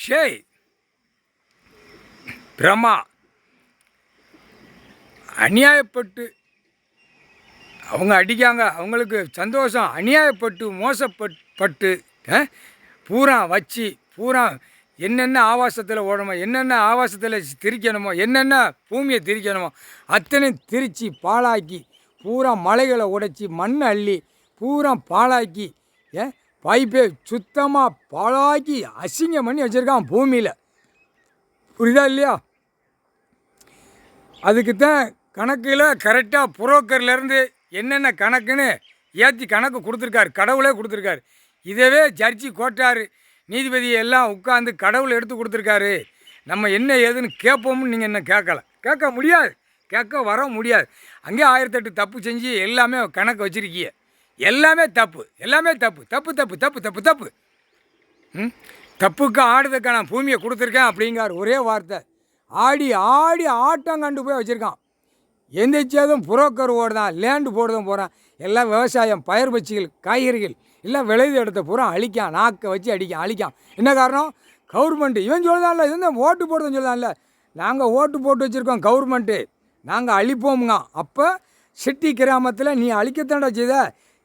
ஷேய் பிரமா அநியாயப்பட்டு அவங்க அடிக்காங்க, அவங்களுக்கு சந்தோஷம். அநியாயப்பட்டு மோசப்பட்டு பூரா வச்சு பூரா என்னென்ன ஆவாசத்தில் ஓடணுமோ, என்னென்ன ஆவாசத்தில் திரிக்கணுமோ, என்னென்ன பூமியை திரிக்கணுமோ அத்தனை திரித்து பாழாக்கி பூரா மலைகளை உடைச்சி மண் அள்ளி பூரா பாழாக்கி பைப்பே சுத்தமாக பாழாக்கி அசிங்கம் பண்ணி வச்சுருக்கான் பூமியில். புரியுதா இல்லையா? அதுக்குத்தான் கணக்கில் கரெக்டாக புரோக்கர்லேருந்து என்னென்ன கணக்குன்னு ஏற்றி கணக்கு கொடுத்துருக்காரு, கடவுளே கொடுத்துருக்காரு. இதவே ஜட்ஜி கோட்டார் நீதிபதி எல்லாம் உட்காந்து கடவுள் எடுத்து கொடுத்துருக்காரு. நம்ம என்ன ஏதுன்னு கேட்போம்னு நீங்கள் என்ன கேட்க முடியாது, கேட்க வர முடியாது. அங்கே 1008 தப்பு செஞ்சு எல்லாமே கணக்கு வச்சுருக்கீங்க. எல்லாமே தப்பு, எல்லாமே தப்பு தப்பு தப்பு தப்பு தப்பு தப்பு. தப்புக்கு ஆடுறதுக்கு நான் பூமியை கொடுத்துருக்கேன் அப்படிங்கார் ஒரே வார்த்தை. ஆடி ஆடி ஆட்டம் கண்டு போய் வச்சுருக்கான். எந்திரிச்சதும் புரோக்கர் ஓடுதான், லேண்டு போடுறதும் போகிறான். எல்லாம் விவசாயம், பயிர் பச்சிகள், காய்கறிகள் எல்லாம் விளைவு இடத்த பூரா அழிக்கான், நாக்கை வச்சு அழிக்கான். என்ன காரணம்? கவர்மெண்ட்டு. இவன் சொல்லுதான்ல, இது ஓட்டு போடுறதுன்னு சொல்லுதான்ல. நாங்கள் ஓட்டு போட்டு வச்சுருக்கோம் கவர்மெண்ட்டு, நாங்கள் அழிப்போமுங்க. அப்போ சிட்டி கிராமத்தில் நீ அழிக்கத்தாண்டா செய்த,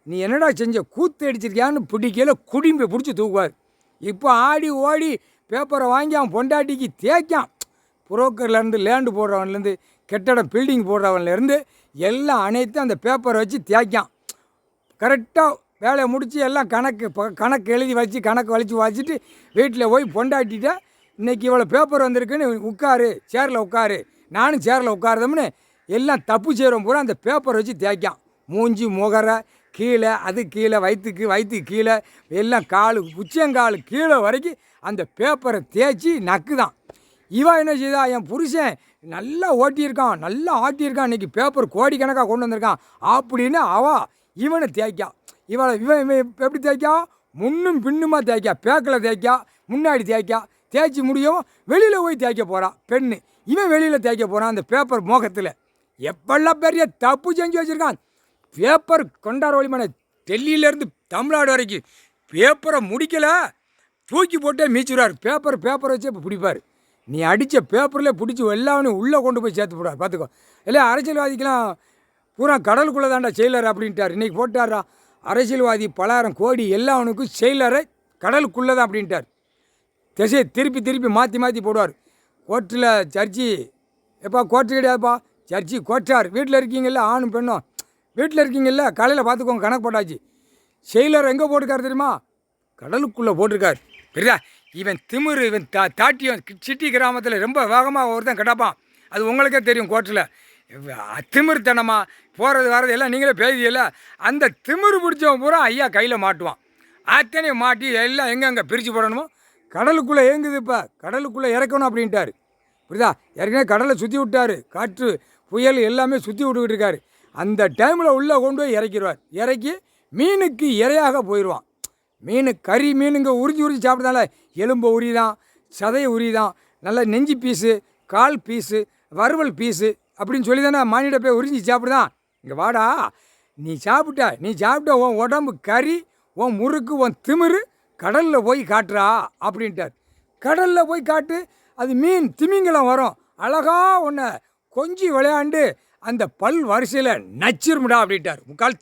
நீ என்னடா செஞ்ச, கூத்து அடிச்சிருக்கியான்னு பிடிக்கல குடிம்பை பிடிச்சி தூக்குவார். இப்போ ஆடி ஓடி பேப்பரை வாங்கி அவன் பொண்டாட்டிக்கு தேய்க்கான். புரோக்கர்லேருந்து, லேண்டு போடுறவன்லேருந்து, கெட்டடம் பில்டிங் போடுறவன்லேருந்து எல்லாம் அனைத்து அந்த பேப்பரை வச்சு தேய்க்கான். கரெக்டாக வேலையை முடித்து எல்லாம் கணக்கு எழுதி வச்சு கணக்கு வச்சுட்டு வீட்டில் போய் பொண்டாட்டிட்ட இன்றைக்கி இவ்வளோ பேப்பர் வந்திருக்குன்னு உட்காரு, சேரில் உட்காரு, நானும் சேரில் உட்காருதோம்னு எல்லாம் தப்பு செய்கிறோம் பூரா அந்த பேப்பரை வச்சு தேய்க்கான். மூஞ்சி முகரை கீழே, அது கீழே, வயிற்றுக்கு கீழே எல்லாம் உச்சங்கால் கீழே வரைக்கும் அந்த பேப்பரை தேய்ச்சி நக்குதான். இவன் என்ன செய்தா, என் புருஷன் நல்லா ஓட்டியிருக்கான், நல்லா ஆட்டியிருக்கான், இன்றைக்கி பேப்பர் கோடிக்கணக்காக கொண்டு வந்திருக்கான் அப்படின்னு இவனை தேய்க்கா. இவன் எப்படி தேய்க்கா? முன்னும் பின்னுமா தேய்க்கா, பேக்கில் தேய்க்கா, முன்னாடி தேய்ச்சி முடியும் வெளியில் போய் தேய்க்க போகிறான் பெண்ணு. இவன் வெளியில் தேய்க்க போகிறான் அந்த பேப்பர் மோகத்தில். எப்பெல்லாம் பெரிய தப்பு செஞ்சு வச்சுருக்கான். பேப்பர் கொண்டாட வழிமான டெல்லியிலேருந்து தமிழ்நாடு வரைக்கும் பேப்பரை முடிக்கலை, தூக்கி போட்டே மீச்சிடுவார். பேப்பரை வச்சு இப்போ பிடிப்பார். நீ அடித்த பேப்பரில் பிடிச்சி எல்லாமே உள்ளே கொண்டு போய் சேர்த்து போடுவார். பார்த்துக்கோ. இல்லை அரசியல்வாதிக்கெலாம் பூரா கடலுக்குள்ளே தாண்டா செயலர் அப்படின்ட்டார். இன்றைக்கி போட்டாரா அரசியல்வாதி 10,000 கோடி எல்லாவனுக்கும் செயலரை கடலுக்குள்ளே தான் அப்படின்ட்டார். திசையை திருப்பி மாற்றி போடுவார். கோர்ட்டில் ஜட்ஜி, எப்பா கோர்ட்டு கிடையாதுப்பா, ஜட்ஜி கோட்டார். வீட்டில் இருக்கீங்கல்ல, ஆணும் பெண்ணும் வீட்டில் இருக்கீங்கல்ல, காலையில் பார்த்துக்கோங்க, கணக்கு போட்டாச்சு. செயலர் எங்கே போட்டிருக்காரு தெரியுமா? கடலுக்குள்ளே போட்டிருக்கார். பெரியா இவன் திமிரு, இவன் தாட்டியம். சிட்டி கிராமத்தில் ரொம்ப வேகமாக ஒருத்தன் கிடப்பான். அது உங்களுக்கே தெரியும். கோர்ட்டில் திமிர்த்தனமாக போகிறது வர்றது எல்லாம் நீங்களே பேசியல. அந்த திமிரு பிடிச்சவன் பூரா ஐயா கையில் மாட்டுவான். அத்தனையும் மாட்டி எல்லாம் எங்கெங்கே பிரித்து போடணுமோ கடலுக்குள்ளே ஏங்குது. இப்போ கடலுக்குள்ளே இறக்கணும் அப்படின்ட்டார். புரியுதா? ஏற்கனவே கடலை சுற்றி விட்டார். காற்று புயல் எல்லாமே சுற்றி விட்டுக்கிட்டு இருக்காரு. அந்த டைமில் உள்ளே கொண்டு போய் இறக்கிடுவார். இறக்கி மீனுக்கு இரையாக போயிடுவான். கறி மீனுங்க உறிஞ்சி சாப்பிட்றதால எலும்பு உரிதான், சதையை உரிதான், நல்லா நெஞ்சு பீஸு, கால் பீஸு, வறுவல் பீஸு அப்படின்னு சொல்லி தானே மானிட போய் உறிஞ்சி சாப்பிடுதான். இங்கே வாடா, நீ சாப்பிட்ட உன் உடம்பு கறி, உன் முறுக்கு, உன் திமிரு கடலில் போய் காட்டுறா அப்படின்ட்டார். கடலில் போய் காட்டு, அது மீன் திமிங்கலம் வரும், அழகாக உன்னை கொஞ்சி விளையாண்டு அந்த பல் வரிசையில் நச்சிருமுடா அப்படின்ட்டார். முக்கால்